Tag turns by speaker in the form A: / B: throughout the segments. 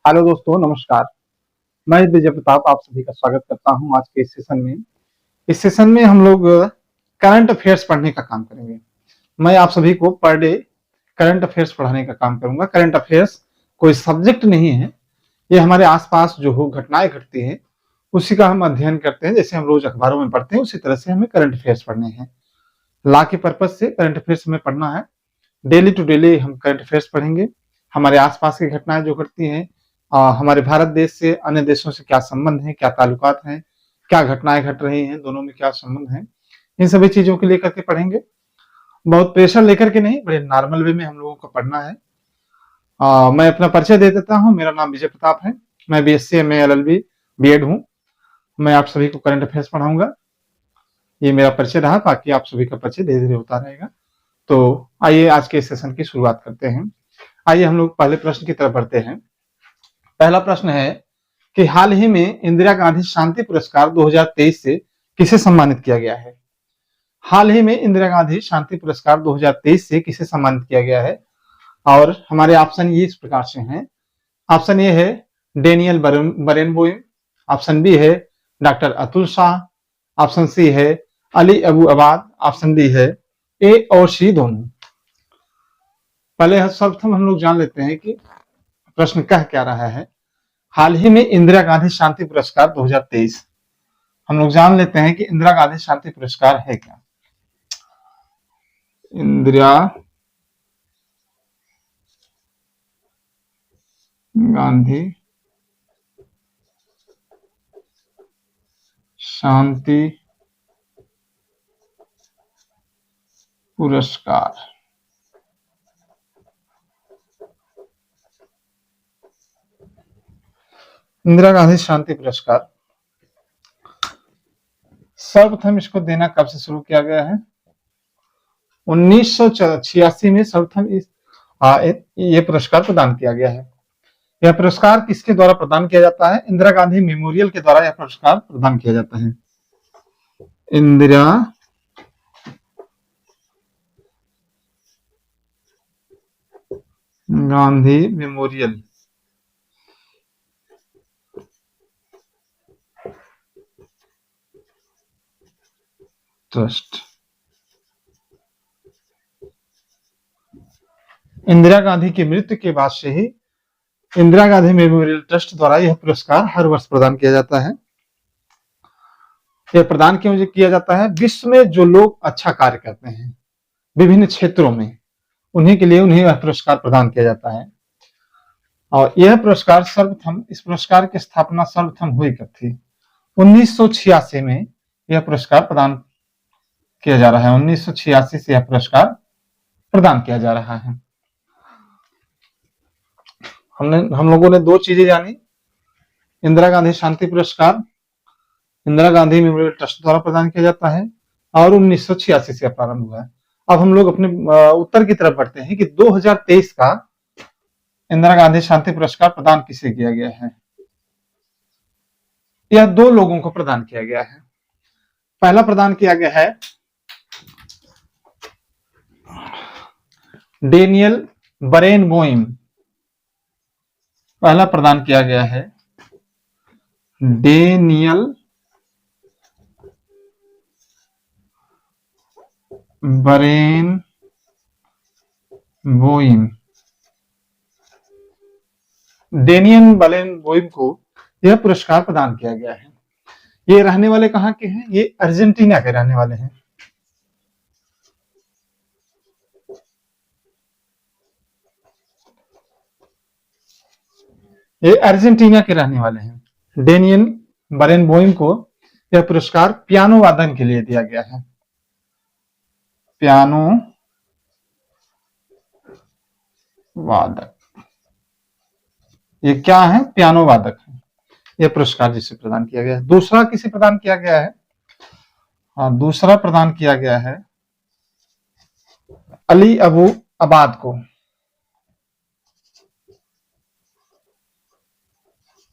A: Hello दोस्तों, नमस्कार। मैं विजय प्रताप आप सभी का स्वागत करता हूं आज के इस सेशन में। इस सेशन में हम लोग करंट अफेयर्स पढ़ने का काम करेंगे। मैं आप सभी को पर डे करंट अफेयर्स पढ़ाने का काम करूंगा। करंट अफेयर्स कोई सब्जेक्ट नहीं है, ये हमारे आसपास जो हो घटनाएं घटती हैं उसी का हम अध्ययन करते हैं। जैसे हम रोज अखबारों में पढ़ते हैं उसी तरह से हमें करंट अफेयर्स पढ़ने हैं। लॉ के पर्पज से करंट अफेयर्स हमें पढ़ना है। डेली टू डेली हम करंट अफेयर्स पढ़ेंगे। हमारे आसपास की घटनाएं जो घटती हैं, हमारे भारत देश से अन्य देशों से क्या संबंध है, क्या ताल्लुकात हैं, क्या घटनाएं घट रही हैं, दोनों में क्या संबंध है, इन सभी चीजों को लेकर के पढ़ेंगे। बहुत प्रेशर लेकर के नहीं, बड़े नॉर्मल वे में हम लोगों को पढ़ना है। मैं अपना परिचय दे देता हूं। मेरा नाम विजय प्रताप है। मैं BSc MA LLB B.Ed हूं। मैं आप सभी को करंट अफेयर्स पढ़ाऊंगा। ये मेरा परिचय रहा, बाकी आप सभी का परिचय धीरे धीरे होता रहेगा। तो आइए आज के सेशन की शुरुआत करते हैं। आइए हम लोग पहले प्रश्न की तरफ बढ़ते हैं। पहला प्रश्न है कि हाल ही में इंदिरा गांधी शांति पुरस्कार 2023 से किसे सम्मानित किया गया है। हाल ही में इंदिरा गांधी शांति पुरस्कार 2023 से किसे सम्मानित किया गया है। और हमारे ऑप्शन ये इस प्रकार से हैं। ऑप्शन ए है डेनियल बरेनबोइम, ऑप्शन बी है doctor Atul Shah, option C है अली अबू अबाद, ऑप्शन डी है ए और सी दोनों। पहले सर्वप्रथम हम लोग जान लेते हैं कि प्रश्न कह क्या रहा है। हाल ही में इंदिरा गांधी शांति पुरस्कार 2023, हम लोग जान लेते हैं कि इंदिरा गांधी शांति पुरस्कार है क्या। इंदिरा गांधी शांति पुरस्कार इंदिरा गांधी शांति पुरस्कार सर्वप्रथम इसको देना कब से शुरू किया गया है। 1986 में सर्वप्रथम ये पुरस्कार प्रदान किया गया है। यह पुरस्कार किसके द्वारा प्रदान किया जाता है। इंदिरा गांधी मेमोरियल के द्वारा यह पुरस्कार प्रदान किया जाता है। इंदिरा गांधी मेमोरियल ट्रस्ट, इंदिरा गांधी की मृत्यु के बाद से ही इंदिरा गांधी मेमोरियल ट्रस्ट द्वारा यह पुरस्कार हर वर्ष प्रदान किया जाता है। यह प्रदान क्यों किया जाता है। विश्व में जो लोग अच्छा कार्य करते हैं विभिन्न क्षेत्रों में, उन्हीं के लिए उन्हें यह पुरस्कार प्रदान किया जाता है। और यह पुरस्कार सर्वप्रथम, इस पुरस्कार की स्थापना सर्वप्रथम हुई कब थी। 1986 में यह पुरस्कार प्रदान किया जा रहा है। 1986 से यह पुरस्कार प्रदान किया जा रहा है। हम लोगों ने दो चीजें जानी। इंदिरा गांधी शांति पुरस्कार इंदिरा गांधी मेमोरियल ट्रस्ट द्वारा प्रदान किया जाता है और 1986 से प्रारंभ हुआ है। अब हम लोग अपने उत्तर की तरफ बढ़ते हैं कि 2023 का इंदिरा गांधी शांति पुरस्कार प्रदान किसे किया गया है। यह दो लोगों को प्रदान किया गया है। पहला प्रदान किया गया है डेनियल बरेनबोइम। पहला प्रदान किया गया है डेनियल बरेनबोइम। डेनियल बरेनबोइम को यह पुरस्कार प्रदान किया गया है। ये रहने वाले कहां के हैं। ये अर्जेंटीना के रहने वाले हैं। ये अर्जेंटीना के रहने वाले हैं। डेनियल बरेनबोइम को यह पुरस्कार पियानो वादन के लिए दिया गया है। पियानो वादक, ये क्या है, पियानो वादक है। यह पुरस्कार जिसे प्रदान किया गया है। दूसरा किसे प्रदान किया गया है। दूसरा प्रदान किया गया है अली अबू अबाद को।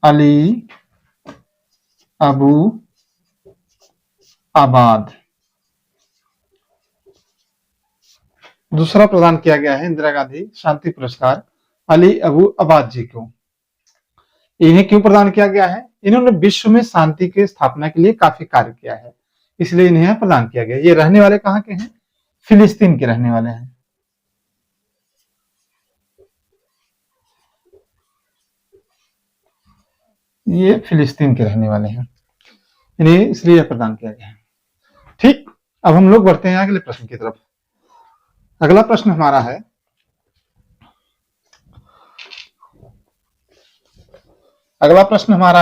A: अली अबू आबाद दूसरा प्रदान किया गया है इंदिरा गांधी शांति पुरस्कार अली अबू अबाद जी को। इन्हें क्यों प्रदान किया गया है? इन्होंने विश्व में शांति की स्थापना के लिए काफी कार्य किया है, इसलिए इन्हें प्रदान किया गया। ये रहने वाले कहाँ के हैं? फिलिस्तीन के रहने वाले हैं। ये फिलिस्तीन के रहने वाले हैं, इन्हें इसलिए प्रदान किया गया है। ठीक, अब हम लोग बढ़ते हैं अगले प्रश्न की तरफ। अगला प्रश्न हमारा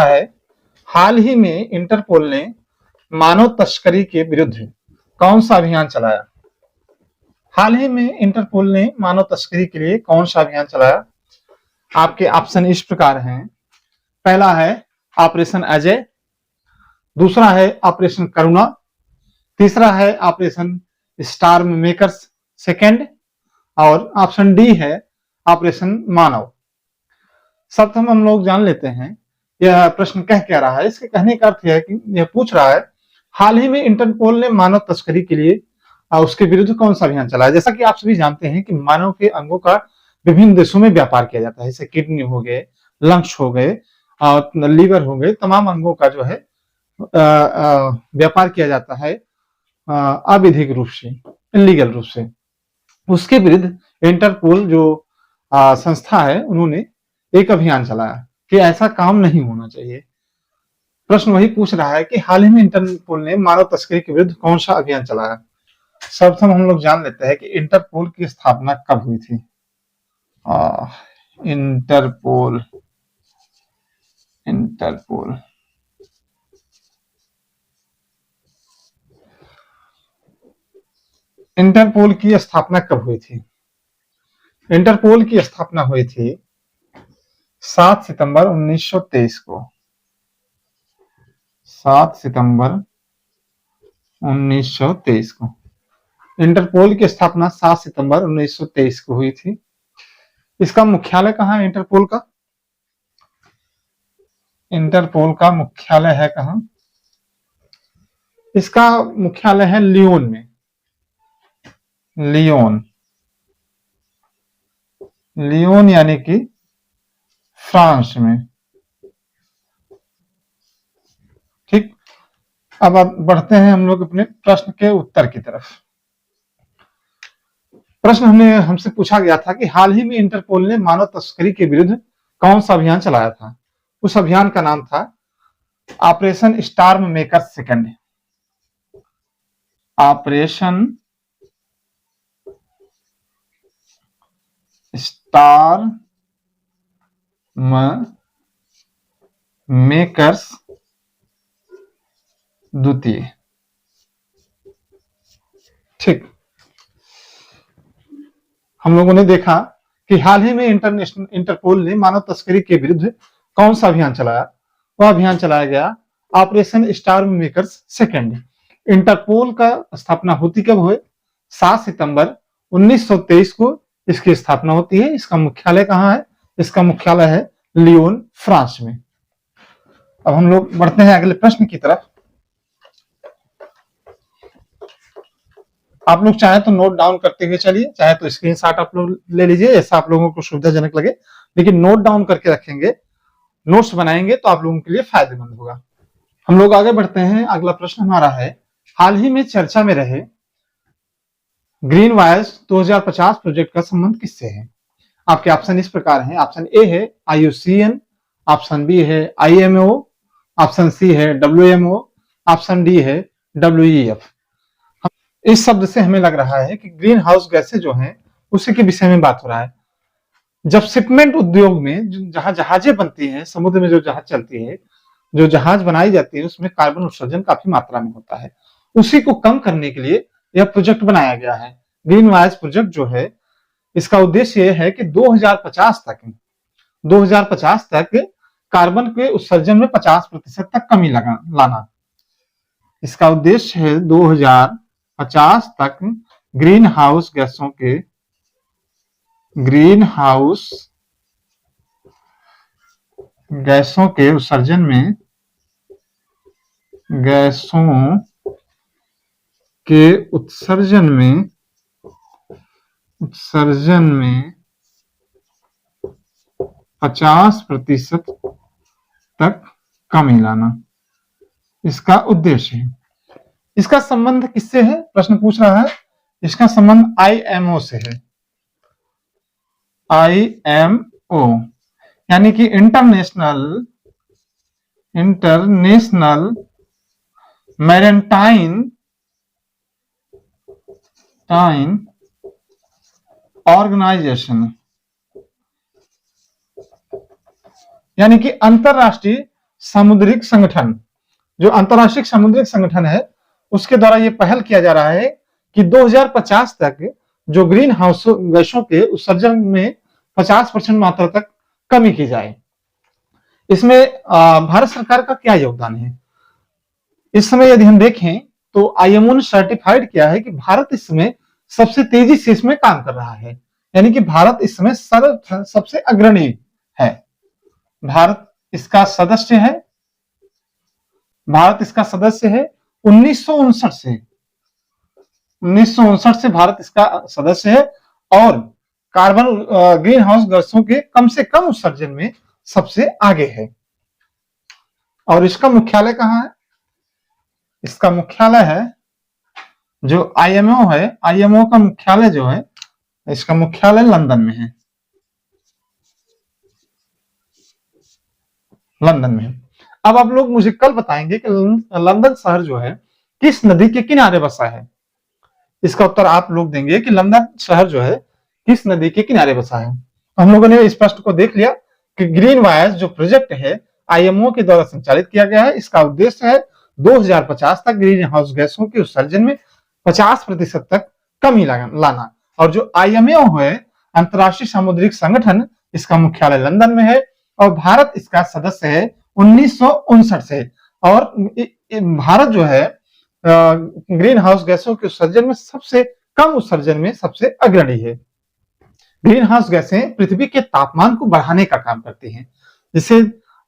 A: है, हाल ही में इंटरपोल ने मानव तस्करी के विरुद्ध कौन सा अभियान चलाया? हाल ही में इंटरपोल ने मानव तस्करी के लिए कौन सा अभियान चलाया? आपके ऑप्शन इस प्रकार हैं। पहला है ऑपरेशन अजय, दूसरा है ऑपरेशन करुणा, तीसरा है ऑपरेशन स्टार्म मेकर्स सेकेंड, और ऑप्शन डी है ऑपरेशन मानव। सर्वप्रथम हम लोग जान लेते हैं यह प्रश्न कह क्या रहा है। इसके कहने का अर्थ है कि यह पूछ रहा है हाल ही में इंटरपोल ने मानव तस्करी के लिए उसके विरुद्ध कौन सा अभियान चलाया। जैसा कि आप सभी जानते हैं कि मानव के अंगों का विभिन्न देशों में व्यापार किया जाता है, जैसे किडनी हो गए, लंग्स हो गए, लीवर हो गए, तमाम अंगों का जो है व्यापार किया जाता है अवैधिक रूप से, इलीगल रूप से। उसके विरुद्ध इंटरपोल जो संस्था है, उन्होंने एक अभियान चलाया कि ऐसा काम नहीं होना चाहिए। प्रश्न वही पूछ रहा है कि हाल ही में इंटरपोल ने मानव तस्करी के विरुद्ध कौन सा अभियान चलाया। सर्वप्रथम हम लोग जान लेते हैं कि इंटरपोल की स्थापना कब हुई थी। इंटरपोल इंटरपोल की स्थापना कब हुई थी? इंटरपोल की स्थापना हुई थी 7 सितंबर 1923 को। 7 सितंबर 1923 को इंटरपोल की स्थापना 7 सितंबर 1923 को हुई थी। इसका मुख्यालय कहाँ है? इंटरपोल का मुख्यालय है कहाँ? इसका मुख्यालय है लियोन में। लियोन यानी कि फ्रांस में। ठीक, अब बढ़ते हैं हम लोग अपने प्रश्न के उत्तर की तरफ। प्रश्न हमसे पूछा गया था कि हाल ही में इंटरपोल ने मानव तस्करी के विरुद्ध कौन सा अभियान चलाया था। उस अभियान का नाम था operation storm makers second. Operation storm makers द्वितीय। ठीक, हम लोगों ने देखा कि हाल ही में इंटरपोल ने मानव तस्करी के विरुद्ध कौन सा अभियान चलाया। वह अभियान चलाया गया operation storm makers second. Interpol का स्थापना होती कब हुई? 7 सितंबर 1923 को इसकी स्थापना होती है। इसका मुख्यालय कहाँ है? इसका मुख्यालय है लियोन, फ्रांस में। अब हम लोग बढ़ते हैं अगले प्रश्न की तरफ। आप लोग चाहे तो नोट डाउन करते हुए चलिए, चाहे तो स्क्रीनशॉट आप लोग ले लीजिए, ऐसा आप लोगों को सुविधाजनक लगे, लेकिन नोट डाउन करके रखेंगे, नोट्स बनाएंगे तो आप लोगों के लिए फायदेमंद होगा। हम लोग आगे बढ़ते हैं। अगला प्रश्न हमारा है, हाल ही में चर्चा में रहे ग्रीन वायर्स 2050 प्रोजेक्ट का संबंध किससे है? आपके ऑप्शन इस प्रकार हैं। ऑप्शन ए है IUCN, ऑप्शन बी है IMO, ऑप्शन सी है WMO, ऑप्शन डी है WEF। इस शब्द से हमें लग रहा है कि ग्रीन हाउस गैसें जो हैं उसी के विषय में बात हो रहा है। जब शिपमेंट उद्योग में जहां जहाजें बनती हैं, समुद्र में जो जहाज चलती है, जो जहाज बनाई जाती है, उसमें कार्बन उत्सर्जन काफी मात्रा में होता है। उसी को कम करने के लिए यह प्रोजेक्ट बनाया गया है। ग्रीन वायर्स प्रोजेक्ट जो है, इसका उद्देश्य यह है कि 2050 तक कार्बन के उत्सर्जन में 50% तक कमी लाना। इसका उद्देश्य है 2050 तक ग्रीन हाउस गैसों के उत्सर्जन में 50% तक कमी लाना इसका उद्देश्य है। इसका संबंध किससे है, प्रश्न पूछ रहा है। इसका संबंध आईएमओ से है। आईएमओ यानी कि इंटरनेशनल मैरीटाइम ऑर्गेनाइजेशन, यानी कि अंतरराष्ट्रीय सामुद्रिक संगठन। जो अंतरराष्ट्रीय सामुद्रिक संगठन है उसके द्वारा यह पहल किया जा रहा है कि 2050 तक जो ग्रीन हाउस गैसों के उत्सर्जन में 50% मात्रा तक कमी की जाए। इसमें भारत सरकार का क्या योगदान है? इस समय यदि हम देखें तो आईएमओ ने सर्टिफाइड किया है कि भारत इस समय सबसे तेजी से इसमें काम कर रहा है, यानी कि भारत इस समय सबसे अग्रणी है। भारत इसका सदस्य है। भारत इसका सदस्य है 1959 से भारत इसका सदस्य है और कार्बन ग्रीन हाउस गैसों के कम से कम उत्सर्जन में सबसे आगे है। और इसका मुख्यालय कहां है? इसका मुख्यालय है जो आईएमओ है, आईएमओ का मुख्यालय जो है, इसका मुख्यालय लंदन में है। लंदन में। अब आप लोग मुझे कल बताएंगे कि लंदन शहर जो है किस नदी के किनारे बसा है। इसका उत्तर आप लोग देंगे कि लंदन शहर जो है किस नदी के किनारे बसा है। हम लोगों ने इस प्रश्न को देख लिया कि ग्रीन वायर्स जो प्रोजेक्ट है आईएमओ के द्वारा संचालित किया गया है। इसका उद्देश्य है 2050 तक ग्रीन हाउस गैसों के उत्सर्जन में 50% तक कमी लाना। और जो आईएमओ है अंतरराष्ट्रीय सामुद्रिक संगठन, इसका मुख्यालय लंदन में है और भारत इसका सदस्य है 1959 से। और भारत जो है ग्रीन हाउस गैसों के उत्सर्जन में सबसे कम उत्सर्जन में सबसे अग्रणी है। ग्रीन हाउस गैसें पृथ्वी के तापमान को बढ़ाने का काम करती हैं, जिससे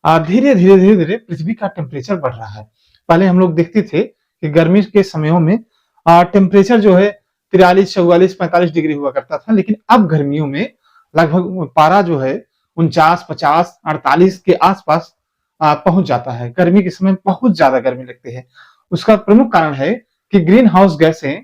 A: धीरे धीरे पृथ्वी का टेम्परेचर बढ़ रहा है। पहले हम लोग देखते थे कि गर्मी के समयों में टेम्परेचर जो है 43, 44, 45 डिग्री हुआ करता था, लेकिन अब गर्मियों में लगभग पारा जो है 49, 50, 48 के आसपास पहुंच जाता है। गर्मी के समय बहुत ज्यादा गर्मी लगती है। उसका प्रमुख कारण है कि ग्रीन हाउस गैसें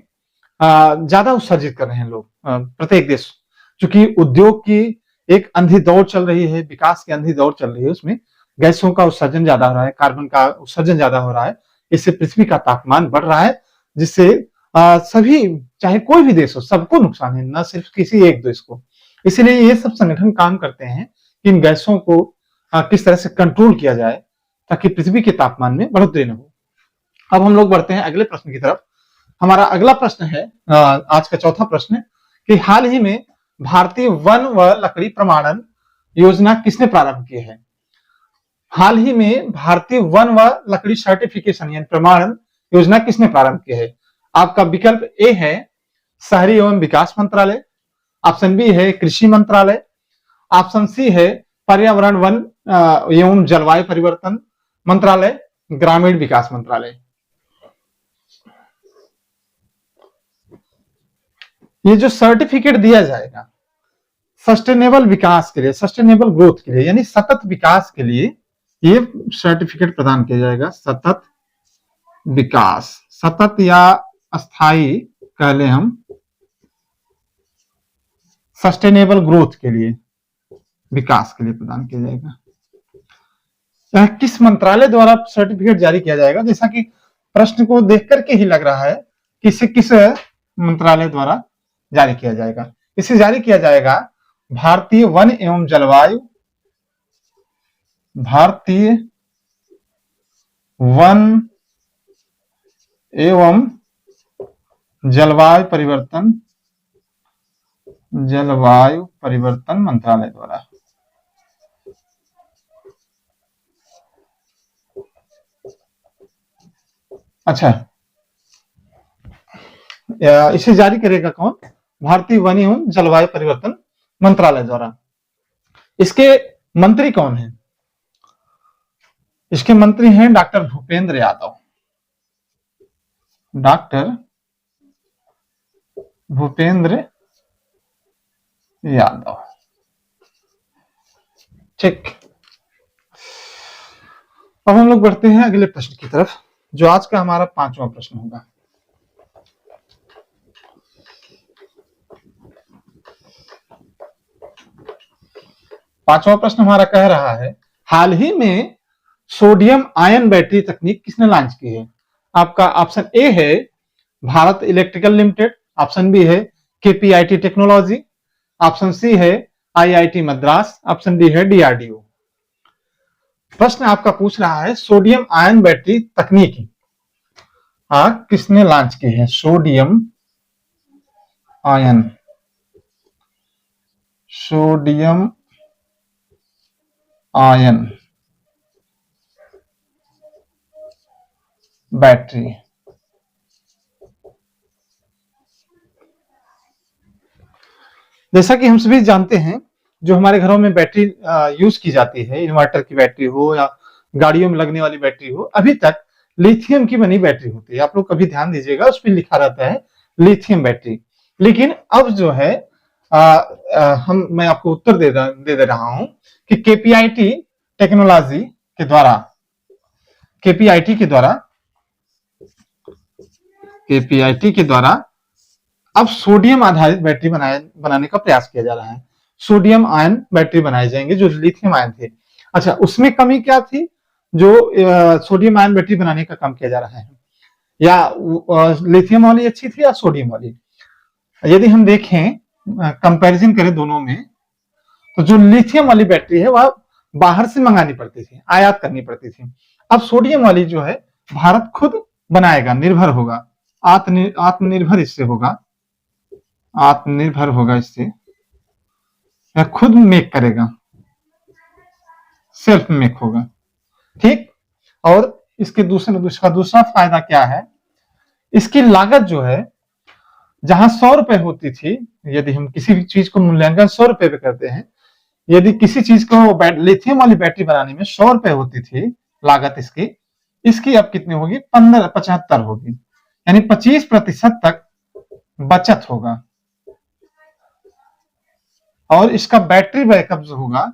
A: ज्यादा उत्सर्जित कर रहे हैं लोग, प्रत्येक देश। चूंकि उद्योग की एक अंधी दौड़ चल रही है, विकास की अंधी दौड़ चल रही है, उसमें गैसों का उत्सर्जन ज्यादा हो रहा है, कार्बन का उत्सर्जन ज्यादा हो रहा है। इससे पृथ्वी का तापमान बढ़ रहा है, जिससे सभी, चाहे कोई भी देश हो, सबको नुकसान है, न सिर्फ किसी एक देश को। इसीलिए ये सब संगठन काम करते हैं कि इन गैसों को किस तरह से कंट्रोल किया जाए ताकि पृथ्वी के तापमान में बढ़ोतरी न हो। अब हम लोग बढ़ते हैं अगले प्रश्न की तरफ। हमारा अगला प्रश्न है, आज का चौथा प्रश्न, कि हाल ही में भारतीय वन व लकड़ी प्रमाणन योजना किसने प्रारंभ की है? हाल ही में भारतीय वन व लकड़ी सर्टिफिकेशन यानी प्रमाणन योजना किसने प्रारंभ की है? आपका विकल्प ए है शहरी एवं विकास मंत्रालय, ऑप्शन बी है कृषि मंत्रालय, ऑप्शन सी है पर्यावरण वन एवं जलवायु परिवर्तन मंत्रालय, ग्रामीण विकास मंत्रालय। ये जो सर्टिफिकेट दिया जाएगा सस्टेनेबल विकास के लिए, सस्टेनेबल ग्रोथ के लिए, यानी सतत विकास के लिए ये सर्टिफिकेट प्रदान किया जाएगा। सतत विकास, सतत या अस्थाई कह लें हम, सस्टेनेबल ग्रोथ के लिए, विकास के लिए प्रदान किया जाएगा। किस मंत्रालय द्वारा सर्टिफिकेट जारी किया जाएगा? जैसा कि प्रश्न को देख करके ही लग रहा है कि इसे किस मंत्रालय द्वारा जारी किया जाएगा। इसे जारी किया जाएगा भारतीय वन एवं जलवायु, भारतीय वन एवं जलवायु परिवर्तन मंत्रालय द्वारा। अच्छा, इसे जारी करेगा कौन? भारतीय वन एवं जलवायु परिवर्तन मंत्रालय द्वारा। इसके मंत्री कौन हैं? इसके मंत्री हैं डॉक्टर भूपेंद्र यादव। डॉक्टर भूपेंद्र यादव, ठीक। अब हम लोग बढ़ते हैं अगले प्रश्न की तरफ, जो आज का हमारा 5वां प्रश्न होगा। पांचवा प्रश्न हमारा कह रहा है, हाल ही में सोडियम आयन बैटरी तकनीक किसने लॉन्च की है? आपका ऑप्शन ए है Bharat electrical limited, option B है केपीआईटी टेक्नोलॉजी, ऑप्शन सी है आईआईटी मद्रास, ऑप्शन डी है डीआरडीओ। प्रश्न आपका पूछ रहा है सोडियम आयन बैटरी तकनीक किसने लॉन्च की है? Sodium ion battery. जैसा कि हम सभी जानते हैं, जो हमारे घरों में बैटरी यूज की जाती है, इन्वर्टर की बैटरी हो या गाड़ियों में लगने वाली बैटरी हो, अभी तक लिथियम की बनी बैटरी होती है। आप लोग कभी ध्यान दीजिएगा, उस पर लिखा रहता है लिथियम बैटरी। लेकिन अब जो है मैं आपको उत्तर दे रहा हूं कि केपीआईटी के द्वारा केपीआईटी के द्वारा अब सोडियम आधारित बैटरी बनाने का प्रयास किया जा रहा है। सोडियम आयन बैटरी बनाए जाएंगे जो लिथियम आयन थे। अच्छा, उसमें कमी क्या थी जो सोडियम आयन बैटरी बनाने का काम किया जा रहा है? या लिथियम वाली अच्छी थी या सोडियम वाली? यदि हम देखें, कंपैरिजन करें दोनों में, तो जो लिथियम वाली बैटरी है वह बाहर से मंगानी पड़ती थी, आयात करनी पड़ती थी। अब सोडियम वाली जो है भारत खुद बनाएगा, निर्भर होगा, आत्मनिर्भर इससे होगा, आत्मनिर्भर होगा इससे, या खुद मेक करेगा, सेल्फ मेक होगा। ठीक। और इसके दूसरा फायदा क्या है? इसकी लागत जो है, जहां 100 रुपए होती थी, यदि हम किसी भी चीज को मूल्यांकन 100 रुपए पे करते हैं, यदि किसी चीज को लिथियम वाली बैटरी बनाने में 100 रुपए होती थी लागत इसकी अब कितनी होगी? 75 होगी, यानी 25% तक बचत होगा। और इसका बैटरी बैकअप जो होगा,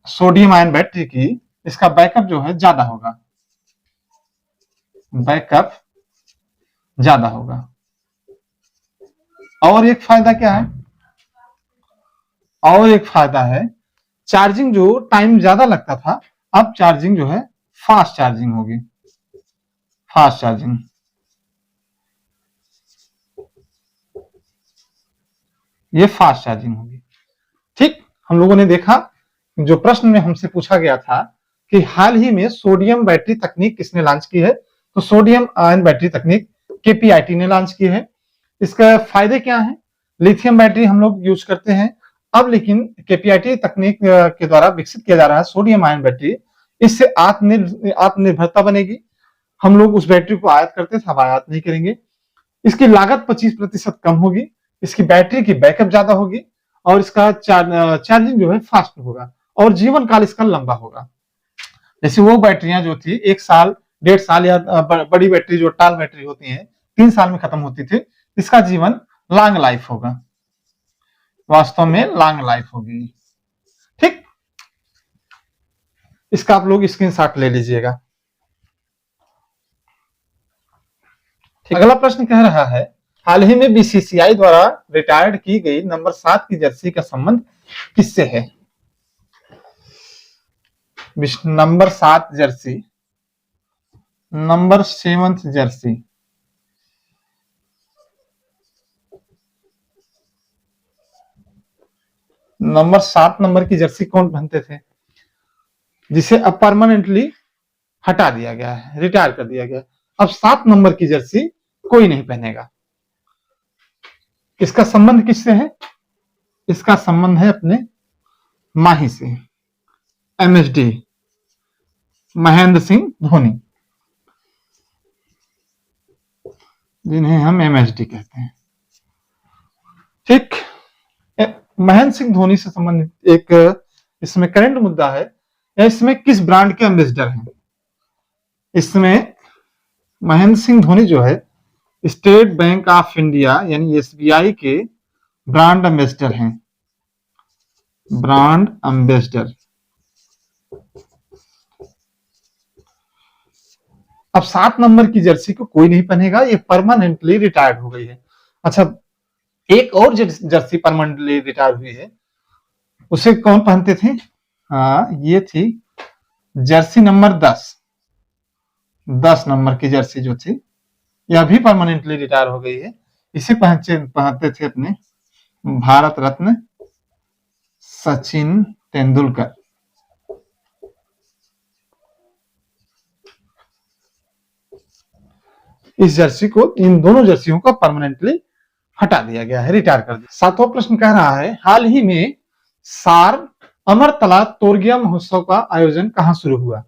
A: सोडियम आयन बैटरी की, इसका बैकअप जो है ज्यादा होगा, बैकअप ज्यादा होगा। और एक फायदा क्या है? और एक फायदा है, चार्जिंग जो टाइम ज्यादा लगता था, अब चार्जिंग जो है फास्ट चार्जिंग होगी, फास्ट चार्जिंग। ये फास्ट चार्जिंग होगी। ठीक। हम लोगों ने देखा, जो प्रश्न में हमसे पूछा गया था कि हाल ही में सोडियम बैटरी तकनीक किसने लॉन्च की है, तो सोडियम आयन बैटरी तकनीक केपीआईटी ने लॉन्च की है। इसका फायदे क्या है? लिथियम बैटरी हम लोग यूज करते हैं अब, लेकिन केपीआईटी तकनीक के द्वारा विकसित किया जा रहा है सोडियम आयन बैटरी। इससे आत्मनिर्भरता बनेगी। हम लोग उस बैटरी को आयात करते थे, अब आयात नहीं करेंगे। इसकी लागत 25% कम होगी, इसकी बैटरी की बैकअप ज्यादा होगी, और इसका चार्जिंग जो है फास्ट होगा, और जीवन काल इसका लंबा होगा। जैसे वो बैटरियां जो थी 1 साल 1.5 साल, या बड़ी बैटरी जो टाल बैटरी होती है 3 साल में खत्म होती थी, इसका जीवन लॉन्ग लाइफ होगा, वास्तव में लॉन्ग लाइफ होगी। ठीक। इसका आप लोग स्क्रीनशॉट ले लीजिएगा। अगला प्रश्न कह रहा है, हाल ही में बीसीसीआई द्वारा रिटायर्ड की गई नंबर 7 की जर्सी का संबंध किससे है? Number 7 Jersey, number 7 Jersey, number 7 number की जर्सी कौन पहनते थे, जिसे अब परमानेंटली हटा दिया गया है, रिटायर कर दिया गया। अब 7 नंबर की जर्सी कोई नहीं पहनेगा। इसका संबंध किससे है? इसका संबंध है अपने माही से, एमएसडी, महेंद्र सिंह धोनी, जिन्हें हम एमएसडी कहते हैं। ठीक। महेंद्र सिंह धोनी से संबंधित एक इसमें करंट मुद्दा है, इसमें किस ब्रांड के एम्बेसडर हैं? इसमें महेंद्र सिंह धोनी जो है स्टेट बैंक ऑफ इंडिया यानी एसबीआई के ब्रांड एम्बेसडर हैं, ब्रांड एम्बेसडर। अब 7 नंबर की जर्सी को कोई नहीं पहनेगा, ये परमानेंटली रिटायर्ड हो गई है। अच्छा, एक और जर्सी परमानेंटली रिटायर हुई है, उसे कौन पहनते थे? हाँ, ये थी जर्सी नंबर 10। 10 नंबर की जर्सी जो थी, यह भी परमानेंटली रिटायर हो गई है। इसे पहनते थे अपने भारत रत्न सचिन तेंदुलकर। इस जर्सी को, इन दोनों जर्सियों को परमानेंटली हटा दिया गया है, रिटायर कर दिया। 7वां प्रश्न कह रहा है, हाल ही में सार अमरतला तोरगिया महोत्सव का आयोजन कहां शुरू हुआ?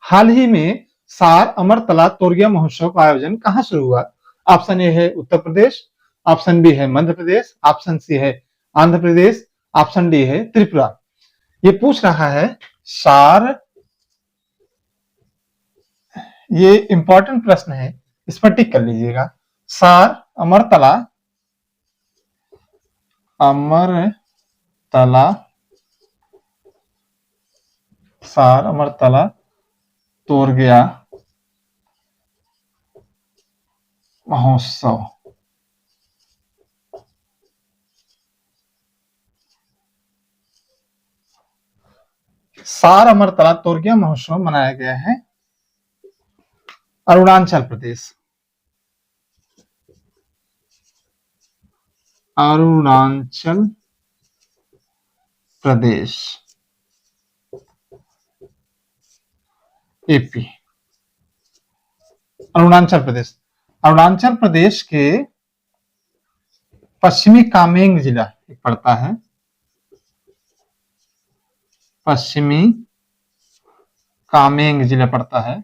A: हाल ही में सार अमरतला तोरगिया महोत्सव का आयोजन कहां शुरू हुआ? ऑप्शन ए है उत्तर प्रदेश, ऑप्शन बी है मध्य प्रदेश, ऑप्शन सी है आंध्र प्रदेश, ऑप्शन डी है त्रिपुरा। ये पूछ रहा है सार, ये इंपॉर्टेंट प्रश्न है, इस पर टिक कर लीजिएगा। सार अमरतला सार अमरतला तोरगिया महोत्सव सार अमरतला तोरगिया महोत्सव मनाया गया है अरुणाचल प्रदेश। अरुणाचल प्रदेश, एपी। अरुणाचल प्रदेश, अरुणाचल प्रदेश के पश्चिमी कामेंग जिला पड़ता है, पश्चिमी कामेंग जिला पड़ता है,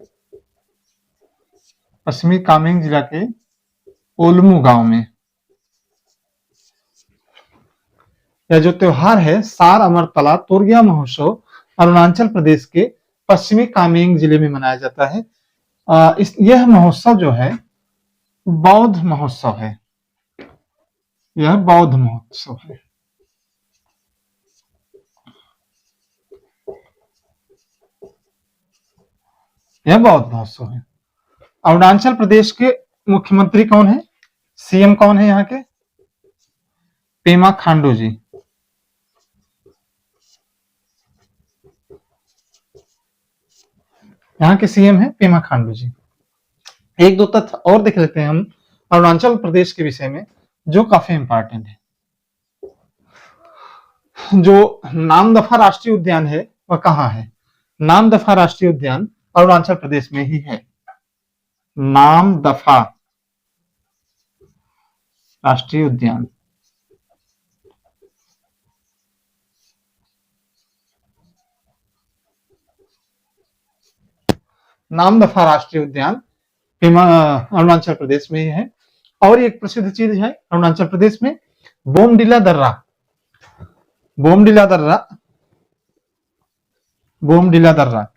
A: पश्चिमी कामेंग जिला के ओलमू गांव में। यह जो त्योहार है सार अमरतला तोरगिया महोत्सव अरुणाचल प्रदेश के पश्चिमी कामेंग जिले में मनाया जाता है। यह महोत्सव जो है बौद्ध महोत्सव है, यह बौद्ध महोत्सव है। यह बौद्ध महोत्सव है। अरुणाचल प्रदेश के मुख्यमंत्री कौन है? सीएम कौन है यहाँ के? पेमा खांडू जी। यहाँ के सीएम है पेमा खांडू जी। एक दो तथ्य और देख लेते हैं हम अरुणाचल प्रदेश के विषय में, जो काफी इंपॉर्टेंट है। जो नामदफा राष्ट्रीय उद्यान है वह कहाँ है? नामदफा राष्ट्रीय उद्यान अरुणाचल प्रदेश में ही है। नामदफा राष्ट्रीय उद्यान नामदफा राष्ट्रीय उद्यान अरुणाचल प्रदेश में ही है। और एक प्रसिद्ध चीज है अरुणाचल प्रदेश में, बोमडिला दर्रा। बोमडिला दर्रा, बोमडिला दर्रा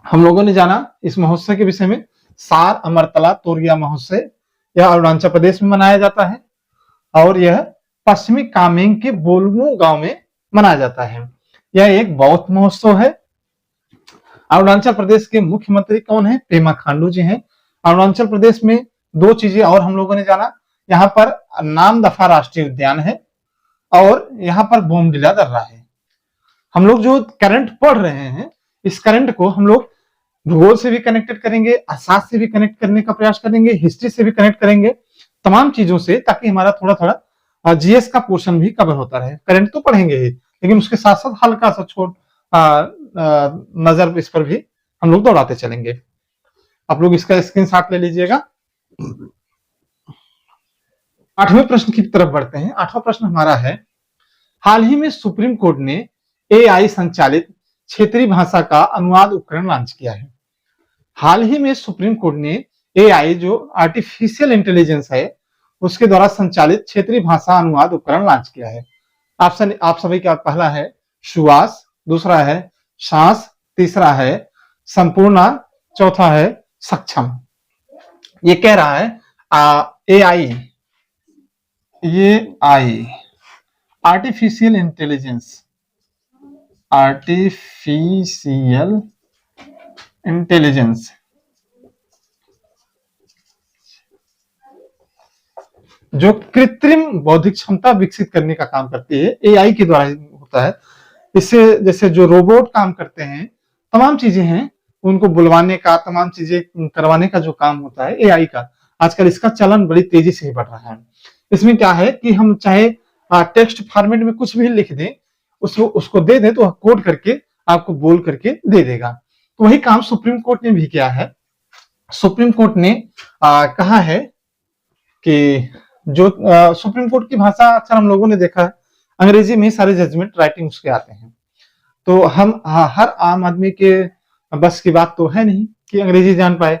A: हम लोगों ने जाना इस महोत्सव के विषय में। सार अमरतला तोरगिया महोत्सव यह अरुणाचल प्रदेश में मनाया जाता है और यह पश्चिमी कामेंग के बोलमू गांव में मनाया जाता है। यह एक बौद्ध महोत्सव है। अरुणाचल प्रदेश के मुख्यमंत्री कौन है? पेमा खांडू जी हैं। अरुणाचल प्रदेश में दो चीजें और हम लोगों ने जाना, यहाँ पर नामदफा राष्ट्रीय उद्यान है और यहाँ पर बोमडिला दर्रा है। हम लोग जो करंट पढ़ रहे हैं, इस करंट को हम लोग भूगोल से भी कनेक्टेड करेंगे, अर्थशास्त्र से भी कनेक्ट करने का प्रयास करेंगे, हिस्ट्री से भी कनेक्ट करेंगे, तमाम चीजों से, ताकि हमारा थोड़ा थोड़ा जीएस का पोर्शन भी कवर होता रहे। करंट तो पढ़ेंगे ही, लेकिन उसके साथ साथ हल्का सा छोट नजर इस पर भी हम लोग दौड़ाते चलेंगे। आप लोग इसका स्क्रीनशॉट ले लीजिएगा। 8वें प्रश्न की तरफ बढ़ते हैं। 8वां प्रश्न हमारा है, हाल ही में सुप्रीम कोर्ट ने एआई संचालित क्षेत्रीय भाषा का अनुवाद उपकरण लॉन्च किया है। हाल ही में सुप्रीम कोर्ट ने एआई, जो आर्टिफिशियल इंटेलिजेंस है, उसके द्वारा संचालित क्षेत्रीय भाषा अनुवाद उपकरण लॉन्च किया है। ऑप्शन आप सभी का पहला है सुवास, दूसरा है सांस, तीसरा है संपूर्णा, चौथा है सक्षम। ये कह रहा है एआई ये आई आर्टिफिशियल इंटेलिजेंस, आर्टिफिशियल इंटेलिजेंस जो कृत्रिम बौद्धिक क्षमता विकसित करने का काम करती है, एआई के द्वारा होता है। इससे जैसे जो रोबोट काम करते हैं, तमाम चीजें हैं, उनको बुलवाने का, तमाम चीजें करवाने का जो काम होता है एआई का, आजकल इसका चलन बड़ी तेजी से बढ़ रहा है। इसमें क्या है कि हम चाहे टेक्स्ट फॉर्मेट में कुछ भी लिख दें, उसको दे दें तो कोड करके आपको बोल करके दे देगा। तो वही काम सुप्रीम कोर्ट ने भी किया है। सुप्रीम कोर्ट ने कहा है कि जो सुप्रीम कोर्ट की भाषा अक्सर हम लोगों ने देखा है, अंग्रेजी में सारे जजमेंट राइटिंग उसके आते हैं। तो हम हर आम आदमी के बस की बात तो है नहीं कि अंग्रेजी जान पाए।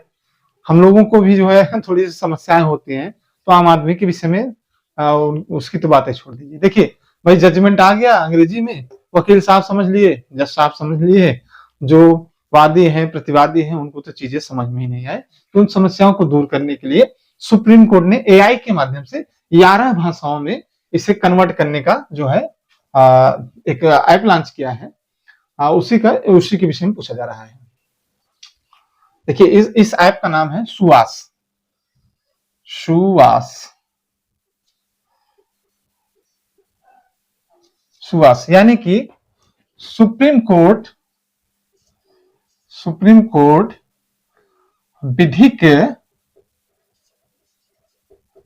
A: हम लोगों को भी जो है थोड़ी सी समस्याएं होती हैं, तो आम आदमी के विषय में उसकी तो बातें छोड़ दीजिए। देखिए भाई, जजमेंट आ गया अंग्रेजी में, वकील साहब समझ लिए, जज साहब समझ लिए, जो वादी हैं प्रतिवादी हैं उनको तो चीजें समझ में ही नहीं आए। तो उन समस्याओं को दूर करने के लिए सुप्रीम कोर्ट ने एआई के माध्यम से 11 भाषाओं में इसे कन्वर्ट करने का जो है एक ऐप लॉन्च किया है। उसी के विषय में पूछा जा रहा है। देखिए इस ऐप का नाम है सुवास। सुवास सुवास यानी कि सुप्रीम कोर्ट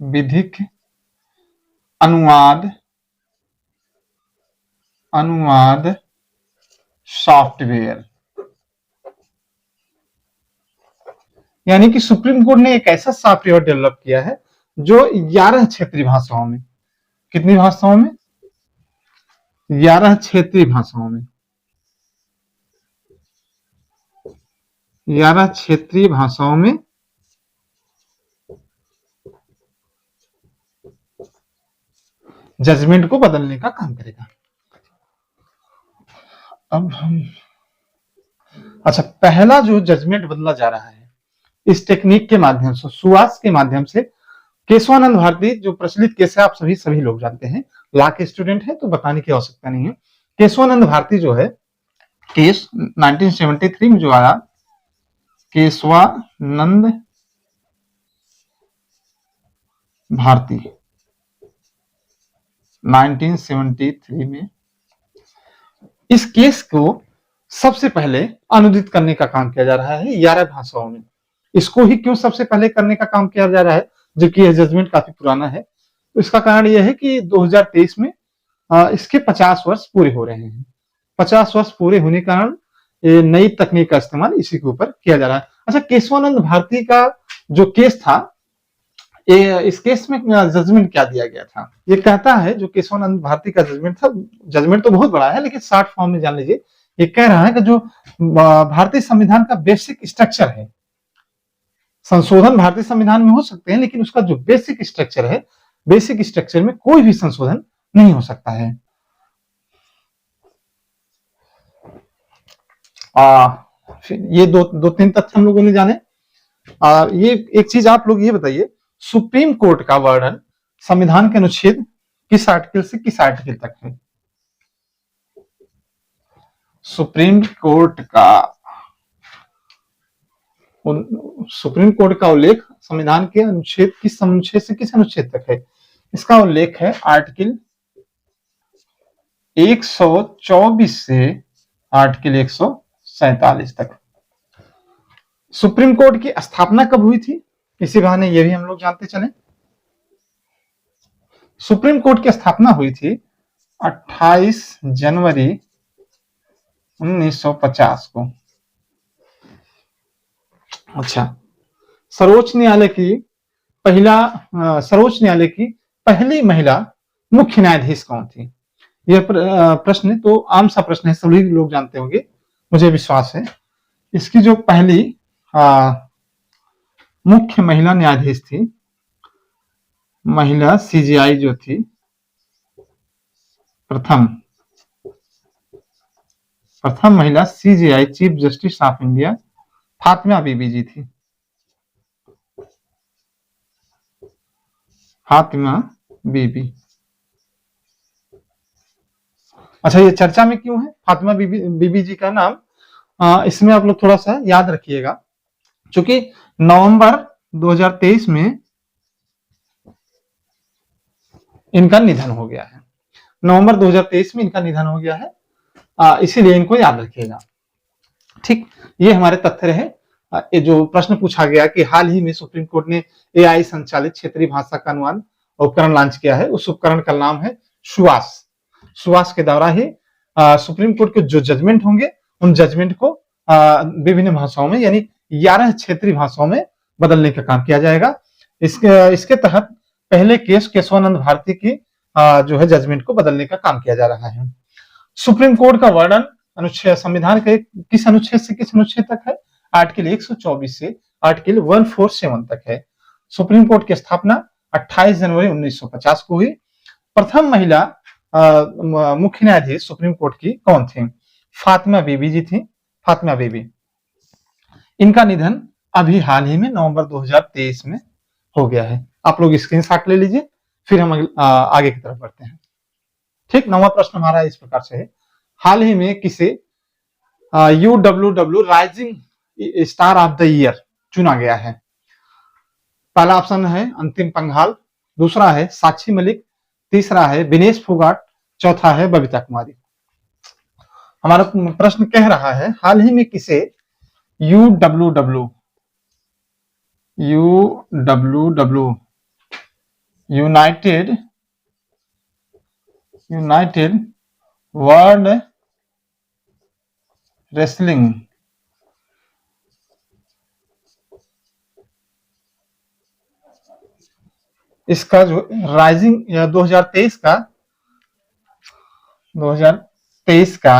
A: विधिक अनुवाद सॉफ्टवेयर। यानी कि सुप्रीम कोर्ट ने एक ऐसा सॉफ्टवेयर डेवलप किया है जो 11 क्षेत्रीय भाषाओं में, कितनी भाषाओं में, 11 क्षेत्रीय भाषाओं में, 11 क्षेत्रीय भाषाओं में जजमेंट को बदलने का काम करेगा। अब हम अच्छा, पहला जो जजमेंट बदला जा रहा है इस टेक्निक के माध्यम से, सुवास के माध्यम से, केशवानंद भारती जो प्रचलित केस है, आप सभी लोग जानते हैं, लॉ के स्टूडेंट है तो बताने की आवश्यकता नहीं है। केशवानंद भारती जो है, केस 1973 में जो आया, केशवानंद भारती 1973 में, इस केस को सबसे पहले अनुदित करने का काम किया जा रहा है 11 भाषाओं में। इसको ही क्यों सबसे पहले करने का काम किया जा रहा है जबकि यह जजमेंट काफी पुराना है? तो इसका कारण यह है कि 2023 में इसके 50 वर्ष पूरे हो रहे हैं। 50 वर्ष पूरे होने के कारण नई तकनीक का इस्तेमाल इसी के ऊपर किया जा रहा है। अच्छा, केशवानंद भारती का जो केस था, इस केस में जजमेंट क्या दिया गया था? ये कहता है, जो केशवानंद भारती का जजमेंट था, जजमेंट तो बहुत बड़ा है लेकिन शॉर्ट फॉर्म में जान लीजिए। ये कह रहा है कि जो भारतीय संविधान का बेसिक स्ट्रक्चर है, संशोधन भारतीय संविधान में हो सकते हैं लेकिन उसका जो बेसिक स्ट्रक्चर है, बेसिक स्ट्रक्चर में कोई भी संशोधन नहीं हो सकता है। ये दो तीन तथ्य हम लोगों ने जाने। ये एक चीज आप लोग ये बताइए, सुप्रीम कोर्ट का वर्णन संविधान के अनुच्छेद किस आर्टिकल से किस आर्टिकल तक है? सुप्रीम कोर्ट का उल्लेख संविधान के अनुच्छेद किस अनुच्छेद से किस अनुच्छेद तक है? इसका उल्लेख है आर्टिकल 124 से आर्टिकल 147 तक। सुप्रीम कोर्ट की स्थापना कब हुई थी? इसी बहाने ये भी हम लोग जानते चले। सुप्रीम कोर्ट की स्थापना हुई थी 28 जनवरी 1950 को। अच्छा, सर्वोच्च न्यायालय की पहली महिला मुख्य न्यायाधीश कौन थी? यह प्रश्न तो आम सा प्रश्न है, सभी लोग जानते होंगे, मुझे विश्वास है। इसकी जो पहली मुख्य महिला न्यायाधीश थी, महिला सीजीआई जो थी, प्रथम महिला CJI chief justice of India Fatima Bibi ji थी। फातिमा बीबी। अच्छा, ये चर्चा में क्यों है फातिमा बीबी? बीबी जी का नाम इसमें आप लोग थोड़ा सा याद रखिएगा, क्योंकि नवंबर 2023 में इनका निधन हो गया है। नवंबर 2023 में इनका निधन हो गया है, इसीलिए इनको याद रखिएगा। ठीक, ये हमारे तथ्य रहे। ये जो प्रश्न पूछा गया कि हाल ही में सुप्रीम कोर्ट ने एआई संचालित क्षेत्रीय भाषा का अनुवाद उपकरण लॉन्च किया है। उस उपकरण का नाम है सुवास। सुवास के द्वारा ही सुप्रीम कोर्ट के जो जजमेंट होंगे उन जजमेंट को विभिन्न भाषाओं में, यानी 11 क्षेत्रीय भाषाओं में बदलने का काम किया जाएगा। इसके तहत पहले केस केशवानंद भारती की जो है जजमेंट को बदलने का काम किया जा रहा है। सुप्रीम कोर्ट का वर्णन अनुच्छेद संविधान के किस अनुच्छेद से किस अनुच्छेद तक है? आर्टिकल 124 से आर्टिकल 147 तक है। सुप्रीम कोर्ट की स्थापना 28 जनवरी 1950 को हुई। प्रथम महिला मुख्य न्यायाधीश सुप्रीम कोर्ट की कौन थी? फातिमा बीबी जी थी, फातिमा बीबी। इनका निधन अभी हाल ही में नवंबर 2023 में हो गया है। आप लोग स्क्रीनशॉट ले लीजिए, फिर हम आगे की तरफ बढ़ते हैं। ठीक, 9वां प्रश्न हमारा इस प्रकार से है, हाल ही में किसे UWW rising star of the year चुना गया है? पहला ऑप्शन है अंतिम पंघाल, दूसरा है साक्षी मलिक, तीसरा है विनेश फोगाट, चौथा है बबीता कुमारी। हमारा प्रश्न कह रहा है हाल ही में किसे UWW यूनाइटेड वर्ल्ड रेसलिंग इसका जो राइजिंग 2023 का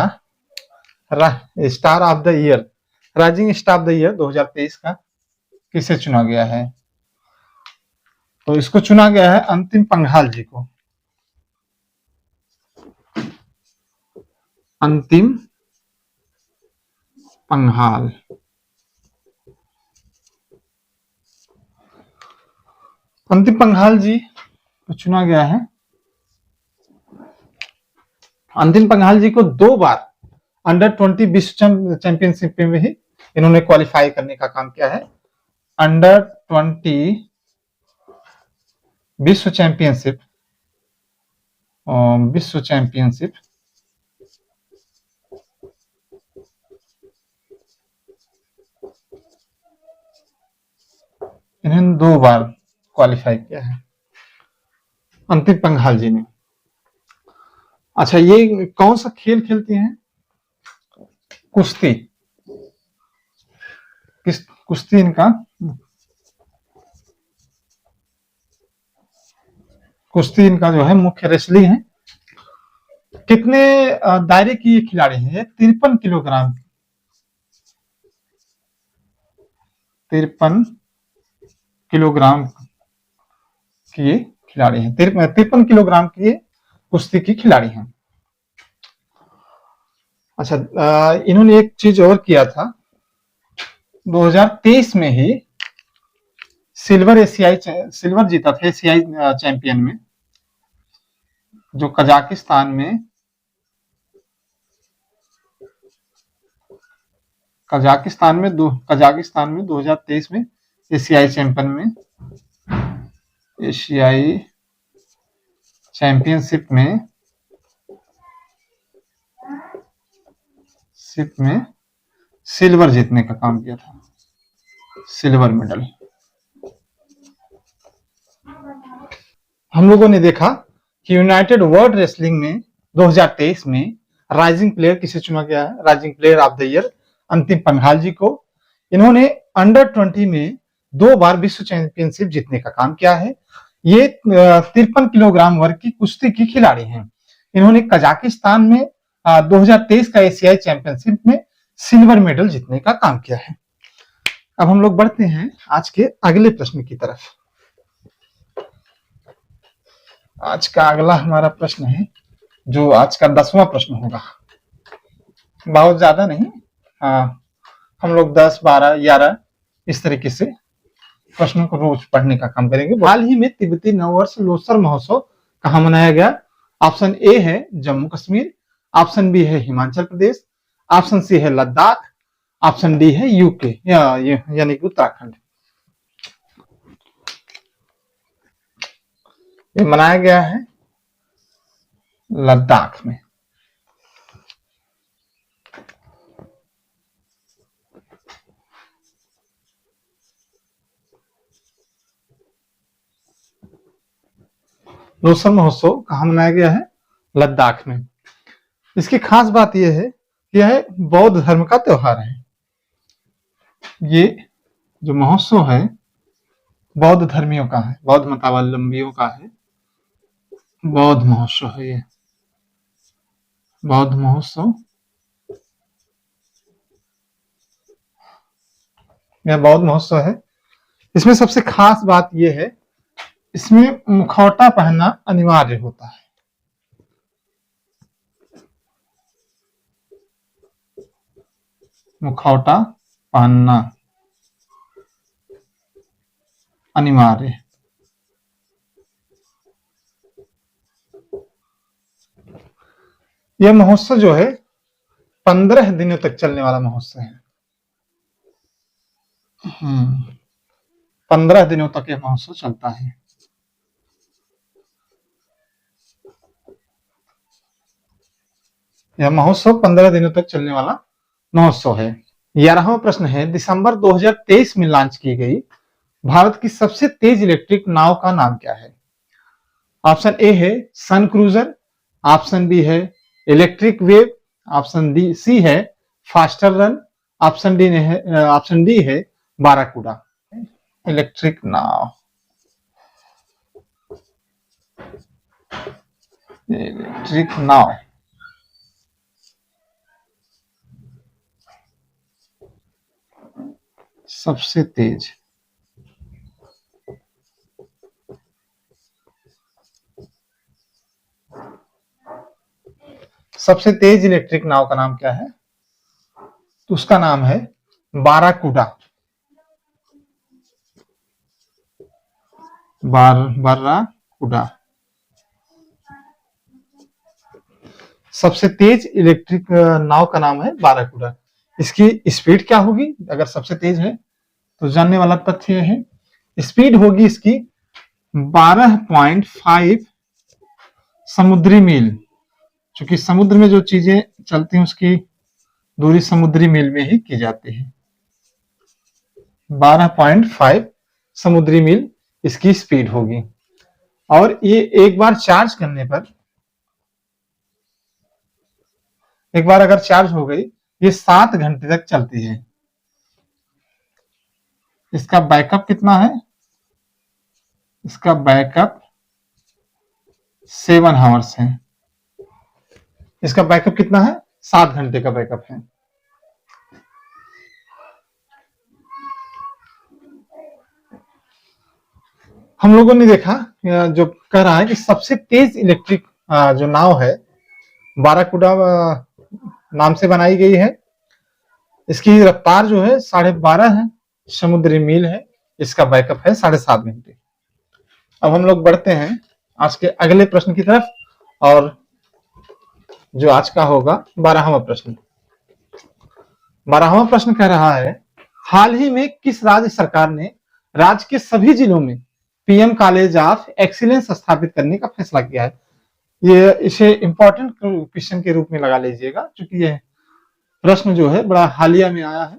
A: star of the year, rising star of the year 2023 का किसे चुना गया है? तो इसको चुना गया है अंतिम पंघाल जी को। अंतिम पंघाल। अंतिम पंघाल जी को चुना गया है। अंतिम पंघाल जी को 2 बार अंडर 20 विश्व चैंपियनशिप में ही इन्होंने क्वालिफाई करने का काम किया है। अंडर 20 विश्व चैंपियनशिप इन्होंने 2 बार क्वालिफाई किया है अंतिम पंघाल जी ने। अच्छा, ये कौन सा खेल खेलती हैं? कुश्ती। कुश्ती इनका, कुश्ती इनका जो है मुख्य रेसलिंग है। कितने दायरे की ये खिलाड़ी हैं? 53 किलोग्राम, 53 किलोग्राम की ये खिलाड़ी हैं। 53 किलोग्राम की ये कुश्ती की खिलाड़ी हैं। अच्छा, इन्होंने एक चीज और किया था, 2023 में ही सिल्वर जीता था एशियाई चैंपियन में, जो कजाकिस्तान में 2023 में एशियाई चैंपियनशिप में सिल्वर जीतने का काम किया था, सिल्वर मेडल। हम लोगों ने देखा कि यूनाइटेड वर्ल्ड रेसलिंग में 2023 में राइजिंग प्लेयर किसे चुना गया है? Rising player of the year अंतिम पंघाल जी को। इन्होंने अंडर 20 में 2 बार विश्व चैंपियनशिप जीतने का काम किया है। ये 53 किलोग्राम वर्ग की कुश्ती की खिलाड़ी हैं। इन्होंने कजाकिस्तान में 2023 का एशियाई चैंपियनशिप में सिल्वर मेडल जीतने का काम किया है। अब हम लोग बढ़ते हैं आज के अगले प्रश्न की तरफ। आज का अगला हमारा प्रश्न है, जो आज का 10वां प्रश्न होगा। बहुत ज्यादा नहीं, हम लोग 10, 12, 11 इस तरीके से प्रश्नों को रोज पढ़ने का काम करेंगे। हाल ही में तिब्बती नववर्ष लोसर महोत्सव कहां मनाया गया? ऑप्शन ए है जम्मू कश्मीर, ऑप्शन बी है हिमाचल प्रदेश, ऑप्शन सी है लद्दाख, ऑप्शन डी है यूके यानी कि उत्तराखंड। ये मनाया गया है लद्दाख में। लोसर महोत्सव कहां मनाया गया है? लद्दाख में। इसकी खास बात यह है कि यह बौद्ध धर्म का त्योहार है। ये जो महोत्सव है बौद्ध धर्मियों का है, बौद्ध मतावलंबियों का है। बौद्ध महोत्सव है ये, बौद्ध महोत्सव। यह बौद्ध महोत्सव है। इसमें सबसे खास बात यह है, इसमें मुखौटा पहनना अनिवार्य होता है। मुखौटा पहनना अनिवार्य। यह महोत्सव जो है 15 दिनों तक चलने वाला महोत्सव है। 15 दिनों तक यह महोत्सव चलता है। यह महोत्सव 15 दिनों तक चलने वाला महोत्सव है। 11वां प्रश्न है, दिसंबर 2023 में लॉन्च की गई भारत की सबसे तेज इलेक्ट्रिक नाव का नाम क्या है? ऑप्शन ए है सन क्रूजर, ऑप्शन बी है electric wave, option D C है फास्टर रन, ऑप्शन डी है बाराकूडा। इलेक्ट्रिक नाव, इलेक्ट्रिक नाव सबसे तेज। सबसे तेज इलेक्ट्रिक नाव का नाम क्या है? तो उसका नाम है बाराकूडा। बाराकूडा सबसे तेज इलेक्ट्रिक नाव का नाम है बाराकूडा। इसकी स्पीड क्या होगी अगर सबसे तेज है? तो जानने वाला तथ्य है, स्पीड होगी इसकी 12.5 समुद्री मील। क्योंकि समुद्र में जो चीजें चलती हैं उसकी दूरी समुद्री मील में ही की जाती है। 12.5 समुद्री मील इसकी स्पीड होगी। और ये एक बार चार्ज करने पर, एक बार अगर चार्ज हो गई, ये 7 घंटे तक चलती है। इसका बैकअप कितना है? इसका बैकअप 7 आवर्स है। इसका बैकअप कितना है? 7 घंटे का बैकअप है। हम लोगों ने देखा जो कह रहा है कि सबसे तेज इलेक्ट्रिक जो नाव है बाराकूडा नाम से बनाई गई है। इसकी रफ्तार जो है 12.5 समुद्री मील है। इसका बैकअप है 7.5 घंटे। अब हम लोग बढ़ते हैं आज के अगले प्रश्न की तरफ, और जो आज का होगा 12वां प्रश्न। 12वां प्रश्न कह रहा है, हाल ही में किस राज्य सरकार ने राज्य के सभी जिलों में पीएम कॉलेज ऑफ एक्सीलेंस स्थापित करने का फैसला किया है? ये इसे इंपॉर्टेंट क्वेश्चन के रूप में लगा लीजिएगा, क्योंकि यह प्रश्न जो है बड़ा हालिया में आया है।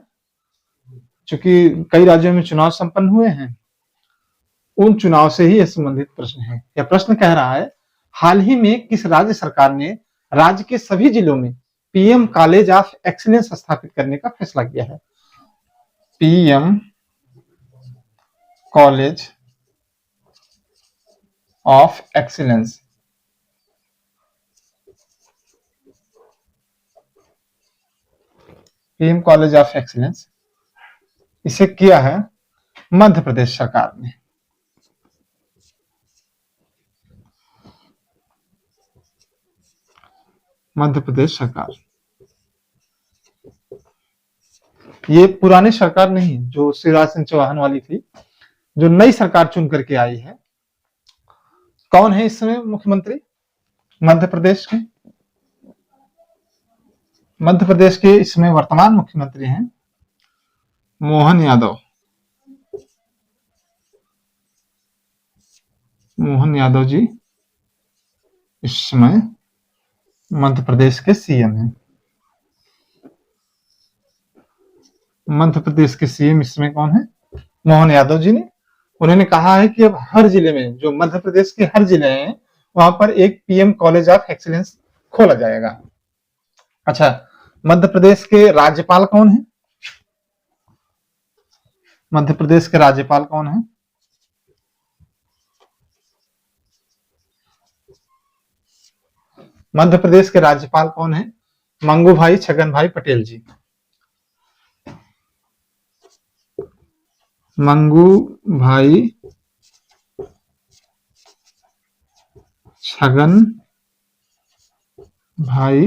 A: क्योंकि कई राज्यों में चुनाव संपन्न हुए हैं, उन चुनाव से ही यह संबंधित प्रश्न है। यह प्रश्न कह रहा है, हाल ही में किस राज्य सरकार ने राज्य के सभी जिलों में पीएम कॉलेज ऑफ एक्सीलेंस स्थापित करने का फैसला किया है? PM college of excellence. PM college of excellence इसे किया है मध्य प्रदेश सरकार ने। मध्य प्रदेश सरकार, ये पुरानी सरकार नहीं जो शिवराज सिंह चौहान वाली थी, जो नई सरकार चुन करके आई है। कौन है इस समय मुख्यमंत्री मध्य प्रदेश के? मध्य प्रदेश के इस समय वर्तमान मुख्यमंत्री हैं मोहन यादव। मोहन यादव जी इस समय मध्य प्रदेश के सीएम हैं। मध्य प्रदेश के सीएम इस समय कौन है? मोहन यादव जी ने उन्होंने कहा है कि अब हर जिले में, जो मध्य प्रदेश के हर जिले हैं, वहां पर एक पीएम कॉलेज ऑफ एक्सीलेंस खोला जाएगा। अच्छा, मध्य प्रदेश के राज्यपाल कौन है? मध्य प्रदेश के राज्यपाल कौन है? मध्य प्रदेश के राज्यपाल कौन है? मंगू भाई छगन भाई पटेल जी। मंगू भाई छगन भाई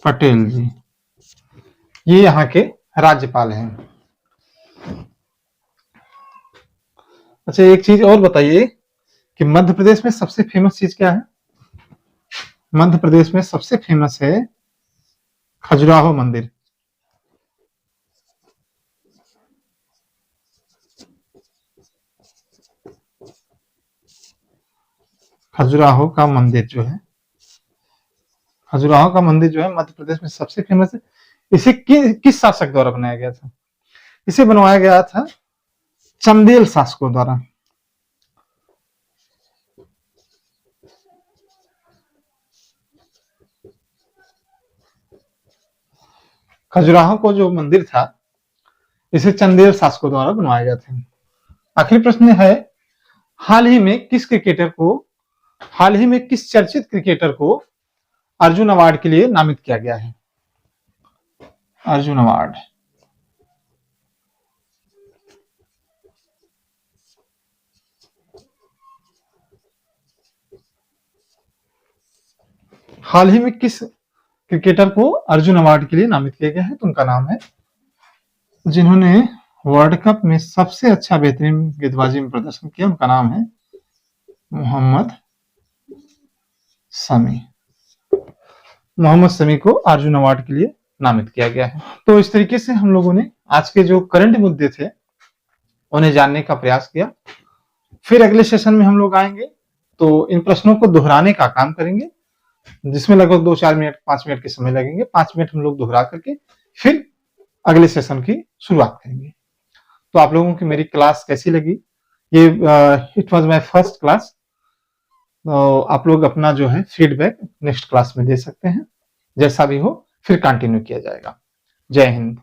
A: पटेल जी, ये यहाँ के राज्यपाल हैं। अच्छा, एक चीज और बताइए कि मध्य प्रदेश में सबसे फेमस चीज क्या है? मध्य प्रदेश में सबसे फेमस है खजुराहो मंदिर। खजुराहो का मंदिर जो है, खजुराहो का मंदिर जो है मध्य प्रदेश में सबसे फेमस है। इसे किस शासक द्वारा बनाया गया था? इसे बनवाया गया था चंदेल शासकों द्वारा। खजुराहो को जो मंदिर था, इसे चंदेल शासकों द्वारा बनवाया गया था। आखिरी प्रश्न है, हाल ही में किस चर्चित क्रिकेटर को अर्जुन अवार्ड के लिए नामित किया गया है? अर्जुन अवार्ड। हाल ही में किस क्रिकेटर को अर्जुन अवार्ड के लिए नामित किया गया है? तो उनका नाम है, जिन्होंने वर्ल्ड कप में सबसे अच्छा बेहतरीन गेंदबाजी में प्रदर्शन किया, उनका नाम है मोहम्मद शमी। मोहम्मद शमी को अर्जुन अवार्ड के लिए नामित किया गया है। तो इस तरीके से हम लोगों ने आज के जो करंट मुद्दे थे उन्हें जानने का प्रयास किया। फिर अगले सेशन में हम लोग आएंगे तो इन प्रश्नों को दोहराने का काम करेंगे, जिसमें लगभग 2-4 मिनट 5 मिनट के समय लगेंगे। 5 मिनट हम लोग दोहरा करके फिर अगले सेशन की शुरुआत करेंगे। तो आप लोगों की मेरी क्लास कैसी लगी? ये it was my first class. तो आप लोग अपना जो है फीडबैक नेक्स्ट क्लास में दे सकते हैं। जैसा भी हो फिर कंटिन्यू किया जाएगा। जय हिंद।